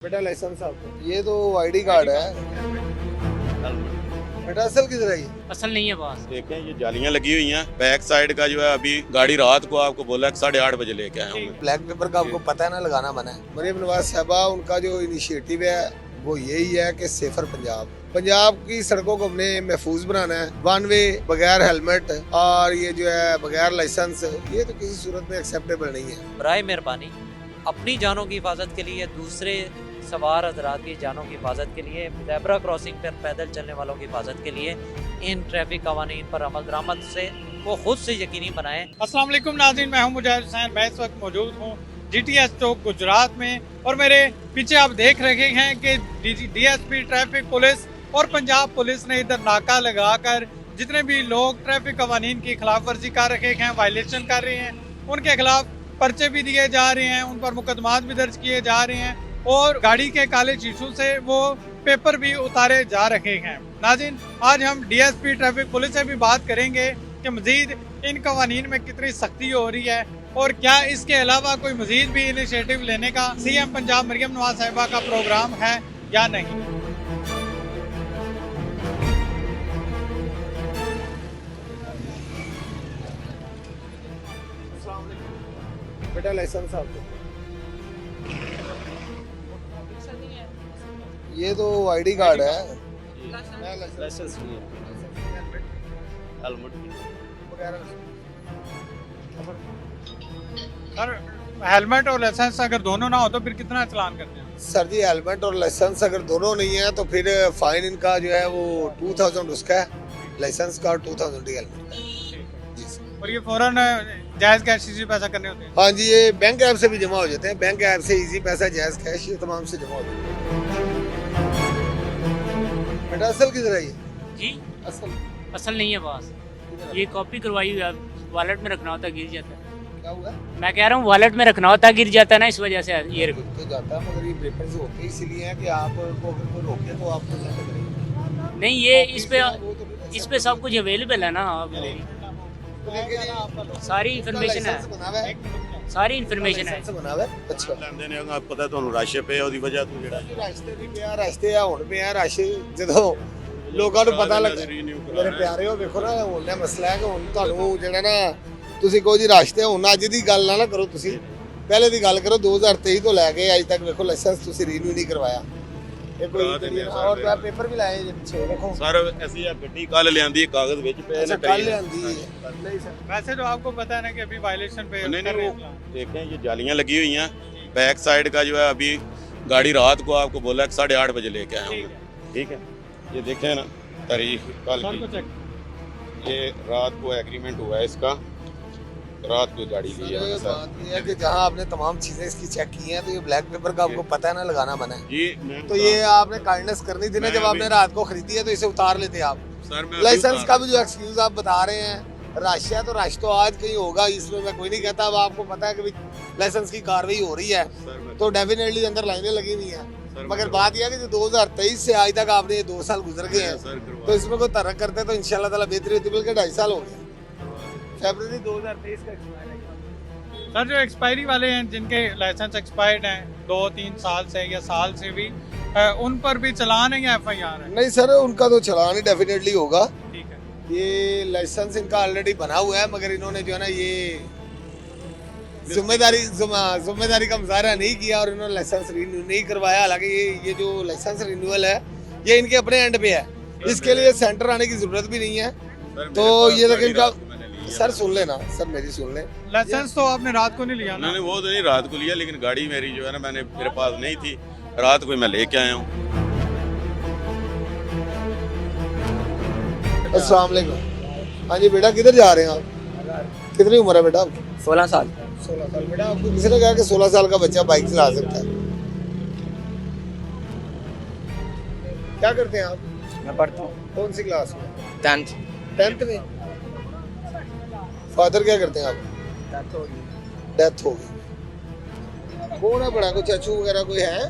बेटा लाइसेंस आपको, ये तो आईडी कार्ड है बेटा। असल किधर है ये? असल नहीं है पास। देखें ये जालियां लगी हुई हैं बैक साइड का जो है। अभी गाड़ी रात को आपको बोला 8:30 बजे लेके आया हूँ मैं। ब्लैक पेपर का आपको पता है ना लगाना मना है। मरीम नवाज साहबा उनका जो इनिशिएटिव है वो यही है कि सेफर पंजाब की सड़कों को हमने महफूज बनाना है। वन वे बगैर हेलमेट और ये जो है बगैर लाइसेंस, ये तो किसी सूरत में एक्सेप्टेबल नहीं है। बराए मेहरबानी अपनी जानों की हिफाजत के लिए, दूसरे सवार हजरात की जानों की हिफाजत के लिए, ज़ेब्रा क्रॉसिंग पर पैदल चलने वालों की हिफाजत के लिए इन ट्रैफिक कवानीन पर अमल दरामद से वो खुद से यकीनी बनाएं। अस्सलाम वालेकुम नाज़रीन, मैं हूं मुजाहिद हुसैन। मैं इस वक्त मौजूद हूं GTS चौक गुजरात में और मेरे पीछे आप देख रहे हैं कि DSP ट्रैफिक पुलिस और पंजाब पुलिस ने इधर नाका लगाकर जितने भी लोग ट्रैफिक कवानीन की खिलाफ वर्जी कर रहे हैं, वायलेशन कर रहे हैं, उनके खिलाफ पर्चे भी दिए जा रहे हैं, उन पर मुकदमात भी दर्ज किए जा रहे हैं और गाड़ी के काले शीशों से वो पेपर भी उतारे जा रहे हैं। नाज़रीन, आज हम DSP ट्रैफिक पुलिस से भी बात करेंगे कि मजीद इन कवानीन में कितनी सख्ती हो रही है और क्या इसके अलावा कोई मजीद भी इनिशिएटिव लेने का CM पंजाब मरियम नवाज साहिबा का प्रोग्राम है या नहीं। बेटा लाइसेंस आपको, ये तो आईडी कार्ड है। लाइसेंस नहीं है, हेलमेट सर हेलमेट और लाइसेंस अगर दोनों ना हो तो फिर कितना चालान करते हैं? सर जी हेलमेट और लाइसेंस अगर दोनों नहीं है तो फिर फाइन इनका जो है वो 2000 उसका है, लाइसेंस का 2000 हेलमेट का। जी सर। और ये फौरन जायज़ कैश इसी पैसा करने होते हैं? हाँ जी, ये बैंक ऐप से भी जमा हो जाते हैं। बैंक ऐप से इजी पैसा, जायज कैश, ये तमाम से जमा हो जाते हैं। बेटा असल किधर है ये? जी असल असल नहीं है पास। ये कॉपी करवाई हुई है, वॉलेट में रखना होता है, गिर जाता है। क्या हुआ? मैं कह रहा हूँ वॉलेट में रखना होता है, गिर जाता है ना, इस वजह से ये रखो। तो जाता है मगर ये पेपर्स होते इसीलिए है कि आपको अगर कोई रोके तो आपको दंड करेंगे। नहीं, ये वो तो नहीं इस पे सब कुछ अवेलेबल है ना। सारी इंफॉर्मेशन है, सारी इंफॉर्मेशन है। बना हुआ है। अच्छा ਲੈਂਦੇ ਨੇ आपको पता ਤੁਹਾਨੂੰ ਰਸ਼ ਪਿਆ ਉਹਦੀ ਵਜ੍ਹਾ ਤੋਂ ਜਿਹੜਾ ਰਾਸਤੇ ਵੀ ਪਿਆ, ਰਾਸਤੇ ਆ ਹੁਣ ਪਿਆ ਰਸ਼। ਜਦੋਂ ਲੋਕਾਂ ਨੂੰ ਪਤਾ ਲੱਗ, ਮੇਰੇ ਪਿਆਰੇ ਹੋ ਵੇਖੋ ਨਾ, ਹੁਣ ਦਾ ਮਸਲਾ ਹੈ ਕਿ ਹੁਣ ਤੁਹਾਨੂੰ ਜਿਹੜਾ ਨਾ ਤੁਸੀਂ ਕਹੋ ਜੀ ਰਸ਼ ਤੇ ਹੁਣ ਅੱਜ ਦੀ ਗੱਲ ਨਾ ਕਰੋ, ਤੁਸੀਂ ਪਹਿਲੇ ਦੀ ਗੱਲ ਕਰੋ। 2023 ਤੋਂ ਲੈ ਕੇ ਅੱਜ ਤੱਕ ਵੇਖੋ ਲਾਇਸੈਂਸ ਤੁਸੀਂ ਰੀਨਿਊ ਨਹੀਂ ਕਰਵਾਇਆ। ਇਹ ਕੋਈ ਔਰ ਮੈਂ ਪੇਪਰ ਵੀ ਲਾਏ ਜੇ ਪਿੱਛੇ ਦੇਖੋ। ਸਰ ਅਸੀਂ ਆ ਗੱਡੀ ਕੱਲ ਲਿਆਂਦੀ, ਕਾਗਜ਼ ਵਿੱਚ ਪਏ ਨੇ। ਕੱਲ ਲਿਆਂਦੀ ਨਹੀਂ ਸਰ। वैसे तो आपको पता है ना कि अभी वायलेशन पे नहीं, कर रहे वो हैं। देखें ये जालियां लगी हुई हैं बैक साइड का जो है। अभी गाड़ी रात को आपको बोला 8:30 बजे लेके आया हूँ मैं। ठीक है, ये देखें ना तारीख कल सर को की, चेक ये रात को एग्रीमेंट हुआ है इसका, रात को गाड़ी ली है सर। बात ये है कि जहाँ आपने तमाम चीजें इसकी चेक की हैं तो ये ब्लैक पेपर का आपको पता है ना लगाना मना है। जी मैं तो ये आपने काइंडनेस करनी थी ना, जब आपने रात को खरीदी है तो इसे उतार लेते आप। सर मैं लाइसेंस का भी जो एक्सक्यूज आप बता रहे हैं, रश है तो रश तो आज कहीं होगा, इसमें मैं कोई नहीं कहता। अब आपको पता है कि लाइसेंस की कार्रवाई हो रही है तो डेफिनेटली अंदर लाइनें लगी हुई हैं। मगर बात यह है कि 2023 से आज तक आपने 2 साल गुजर गए हैं, तो इसमें कोई तरक करते तो इंशाल्लाह ताला बेहतरी होती। बल्कि 2.5 साल हो गए, फरवरी 2023 का एक्सपायर है। सर जो एक्सपायरी वाले हैं, जिनके लाइसेंस एक्सपायर्ड हैं 2-3 साल से या साल से भी, उन पर भी चालान है या FIR है? नहीं सर, उनका तो चलान ही डेफिनेटली होगा। ठीक है, ये लाइसेंस इनका ऑलरेडी बना हुआ है, मगर इन्होंने जो है ना ये जिम्मेदारी का मुजाहरा नहीं किया और इन्होंने लाइसेंस रिन्यू नहीं करवाया। हालांकि ये जो लाइसेंस रिन्यूअल है ये इनके अपने एंड पे है, इसके लिए सेंटर आने की जरूरत भी नहीं है। तो ये तक इनका सर सुन लेना, सर मेरी सुन ले। लाइसेंस तो आपने रात को नहीं लिया ना? मैंने वो तो नहीं रात को लिया, लेकिन गाड़ी मेरी जो है ना मैंने मेरे पास नहीं थी, रात को मैं लेके आया हूँ। अस्सलाम वालेकुम। हाँ जी बेटा, किधर जा रहे हैं आप? कितनी उम्र है बेटा आपकी? 16 साल। 16 साल। बेटा आपको किसी ने कहा कि 16 साल का बच्चा बाइक चला सकता है? क्या करते हैं आप? मैं पढ़ता हूँ कौन सी क्लास में? 10th में। फादर क्या करते हैं आप? डेथ हो गई। कौन है बड़ा, कोई चाचू वगैरह कोई है?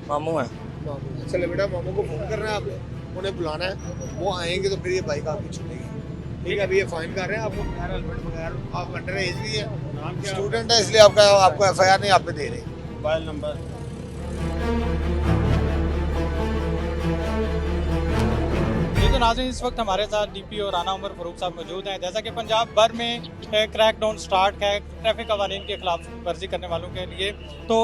मामू है। मामू। चलो बेटा, मामू को फोन करना है आपने, उन्हें बुलाना है, वो आएंगे तो फिर ये बाइक आपकी छूटेगी। ठीक है, अभी ये फाइन कर रहे हैं आपको बगैर हेलमेट, बगैर आप अंडर एज भी है, स्टूडेंट है, इसलिए आपको FIR नहीं आप पे दे रहे। Mobile number. जी तो नाज़रीन, इस वक्त हमारे साथ डीपीओ राना उमर फ़ारूक साहब मौजूद हैं। जैसा कि पंजाब भर में क्रैकडाउन स्टार्ट है ट्रैफिक कवानीन के खिलाफ वर्जी करने वालों के लिए, तो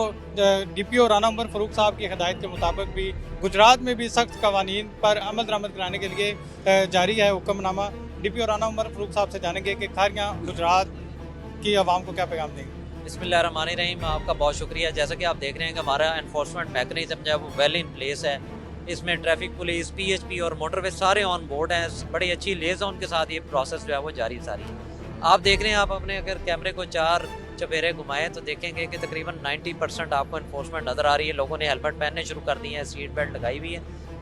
डीपीओ राना उमर फ़ारूक साहब की हिदायत के मुताबिक भी गुजरात में भी सख्त कवानीन पर अमल दरामद कराने के लिए जारी है हुक्मनामा। डीपीओ राना उमर फ़ारूक साहब से जानेंगे कि खारियाँ गुजरात की आवाम को क्या पैगाम देंगे। बिस्मिल्लाहिर्रहमानिर्रहीम, आपका बहुत शुक्रिया। जैसा कि आप देख रहे हैं कि हमारा एनफोर्समेंट मैकेनिज्म जो है वो वेल इन प्लेस है। इसमें ट्रैफिक पुलिस, पीएचपी और मोटरवे सारे ऑन बोर्ड हैं। बड़ी अच्छी लेज़ोन के साथ ये प्रोसेस जो है वो जारी सारी है। आप देख रहे हैं, आप अपने अगर कैमरे को 4 चपेरे घुमाएं तो देखेंगे कि तकरीबन 90% आपको एनफोर्समेंट नज़र आ रही है। लोगों ने हेलमेट पहनने शुरू कर दिए हैं, सीट बेल्ट लगाई हुई है।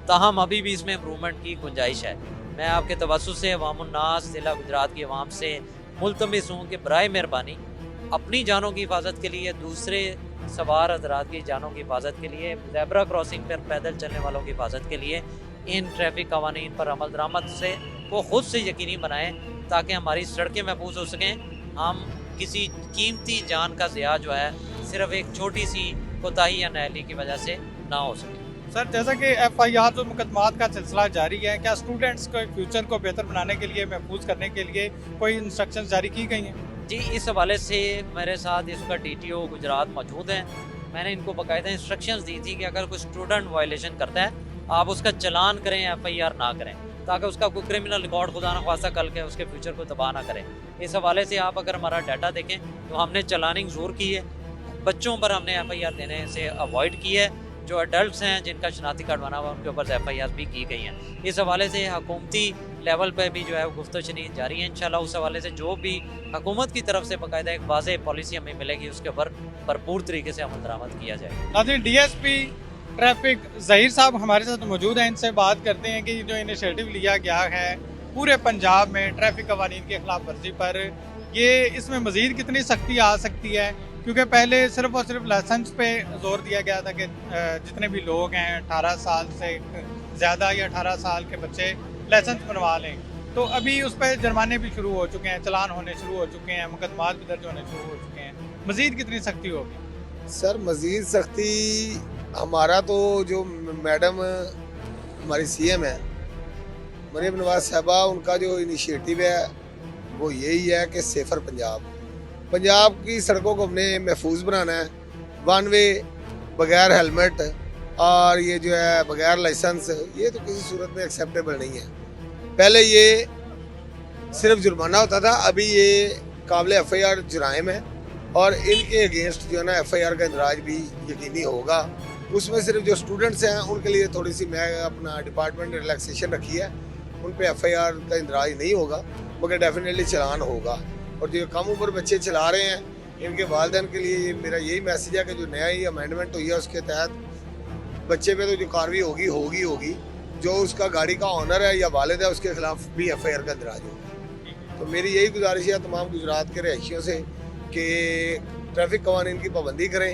ताहम अभी भी इसमें इम्प्रूवमेंट की गुंजाइश है। मैं आपके तवज्जुह से अवामुन्नास ज़िला गुजरात की आवाम से मुल्तमिस हूँ कि बराए मेहरबानी अपनी जानों की हिफाजत के लिए, दूसरे सवार हजरात की जानों की हिफाजत के लिए, ज़ेब्रा क्रॉसिंग पर पैदल चलने वालों की हिफाजत के लिए इन ट्रैफिक कवानीन पर अमल दरामद से वो ख़ुद से यकीनी बनाएं ताकि हमारी सड़कें महफूज हो सकें। हम किसी कीमती जान का ज़िया जो है सिर्फ एक छोटी सी कोताही या नाअहली की वजह से ना हो सके। सर, जैसा कि FIR और मुकदमात का सिलसिला जारी है, क्या स्टूडेंट्स को फ्यूचर को बेहतर बनाने के लिए, महफूज करने के लिए कोई इंस्ट्रक्शंस जारी की गई हैं? जी, इस हवाले से मेरे साथ इसका DTO गुजरात मौजूद हैं। मैंने इनको बाकायदा इंस्ट्रक्शंस दी थी कि अगर कोई स्टूडेंट वायलेशन करता है आप उसका चलान करें, FIR ना करें, ताकि उसका कोई क्रिमिनल रिकॉर्ड खुदा न ख्वास्ता कल के उसके फ्यूचर को तबाह ना करें। इस हवाले से आप अगर हमारा डाटा देखें तो हमने चलानिंग ज़रूर की है, बच्चों पर हमने FIR देने से अवॉइड की है। जो अडल्ट हैं जिनका शनाख्ती कार्ड बना हुआ उनके ऊपर FIR भी की गई हैं। इस हवाले से हुकूमती लेवल पर भी जो है गुफ्तगू जारी है। इंशाल्लाह उस हवाले से जो भी हुकूमत की तरफ से बाकायदा एक वाज़ेह पॉलिसी हमें मिलेगी उसके ऊपर भरपूर तरीके से अमल दरामद किया जाएगा। नाज़रीन, DSP ट्रैफिक ज़हीर साहब हमारे साथ मौजूद हैं। इनसे बात करते हैं कि जो इनिशिएटिव लिया गया है पूरे पंजाब में ट्रैफिक कवानीन के खिलाफ वर्जी पर, ये इसमें मज़ीद कितनी सख्ती आ सकती है? क्योंकि पहले सिर्फ और सिर्फ लाइसेंस पे जोर दिया गया था कि जितने भी लोग हैं 18 साल से ज़्यादा या 18 साल के बच्चे लाइसेंस बनवा लें, तो अभी उस पर जुर्माने भी शुरू हो चुके हैं, चलान होने शुरू हो चुके हैं, मुकदमात भी दर्ज होने शुरू हो चुके हैं। मज़ीद कितनी सख्ती होगी? सर, मज़ीद सख्ती हमारा तो जो मैडम हमारी CM है मरियम नवाज साहबा, उनका जो इनिशिएटिव है वो यही है कि सेफ़र पंजाब की सड़कों को हमने महफूज बनाना है। 1 वे बगैर हेलमेट और ये जो है बगैर लाइसेंस, ये तो किसी सूरत में एक्सेप्टेबल नहीं है। पहले ये सिर्फ जुर्माना होता था, अभी ये काबिल FIR जुराइम है और इनके अगेंस्ट जो है ना FIR का इंदराज भी यकीनी होगा। उसमें सिर्फ जो स्टूडेंट्स हैं उनके लिए थोड़ी सी मैं अपना डिपार्टमेंट ने रिलैक्सेशन रखी है, उन पे FIR का इंदराज नहीं होगा मगर डेफिनेटली चलान होगा। और जो कम उम्र बच्चे चला रहे हैं, इनके वालिदैन के लिए मेरा यही मैसेज है कि जो नया ही अमेंडमेंट हुई है उसके तहत बच्चे पे तो जो कार्रवाई होगी, जो उसका गाड़ी का ऑनर है या वालिद है उसके खिलाफ भी FIR का इंदराज होगा। तो मेरी यही गुजारिश है तमाम गुजरात के रहायशियों से कि ट्रैफिक कवानीन की पाबंदी करें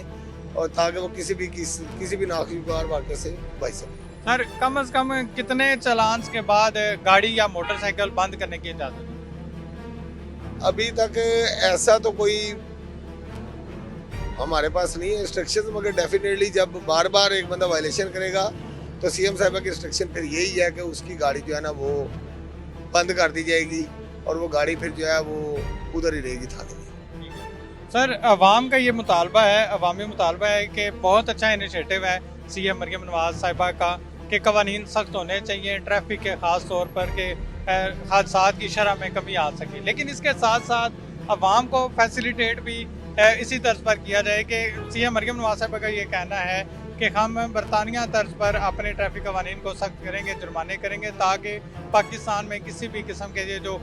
और ताकि वो किसी भी नागुज़ार वाक़े से बच सकें। सर, कम से कम कितने चलान के बाद गाड़ी या मोटरसाइकिल बंद करने की इजाज़त है? अभी तक ऐसा तो कोई हमारे पास नहीं है इंस्ट्रक्शन, मगर डेफिनेटली जब बार बार एक बंदा वायलेशन करेगा तो CM साहबा की इंस्ट्रक्शन फिर यही है कि उसकी गाड़ी जो है ना वो बंद कर दी जाएगी और वो गाड़ी फिर जो है वो उधर ही रहेगी थाने में। सर, अवाम का ये मुतालबा है, अवामी मुतालबा है कि बहुत अच्छा इनिशिएटिव है CM मरियम नवाज साहिबा का कि कवानीन सख्त होने चाहिए ट्रैफिक के, ख़ास तौर पर कि हादसात की शरह में कमी आ सके। लेकिन इसके साथ साथ अवाम को फैसिलिटेट भी इसी तर्ज पर किया जाए कि CM मरियम नवाज साहिबा का ये कहना है कि हम बरतानिया तर्ज पर अपने ट्रैफिक कवानीन को सख्त करेंगे, जुर्माने करेंगे, ताकि पाकिस्तान में किसी भी किस्म के ये जो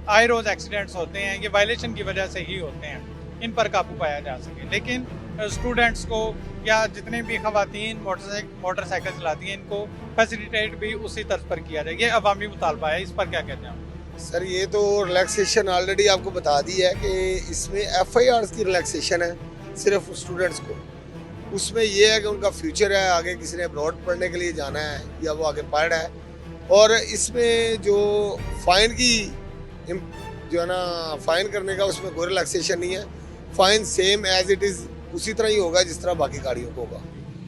आए रोज़ एक्सीडेंट्स होते हैं ये वायलेशन की वजह से ही होते हैं, इन पर काबू पाया जा सके। लेकिन स्टूडेंट्स को या जितने भी ख़वातीन मोटरसाइकिल चलाती हैं इनको फैसिलिटेट भी उसी तर्ज पर किया जाए, ये अवामी मुतालबा है। इस पर क्या कहते हैं? सर, ये तो रिलैक्सेशन ऑलरेडी आपको बता दी है कि इसमें FIR की रिलैक्सेशन है सिर्फ स्टूडेंट्स को। उसमें ये है कि उनका फ्यूचर है, आगे किसी ने अब्रॉड पढ़ने के लिए जाना है या वो आगे पढ़ रहा है। और इसमें जो फ़ाइन की जो है ना फ़ाइन करने का उसमें कोई रिलैक्सेशन नहीं है। Fine same as it is उसी तरह ही होगा जिस तरह बाकी गाड़ियों को होगा।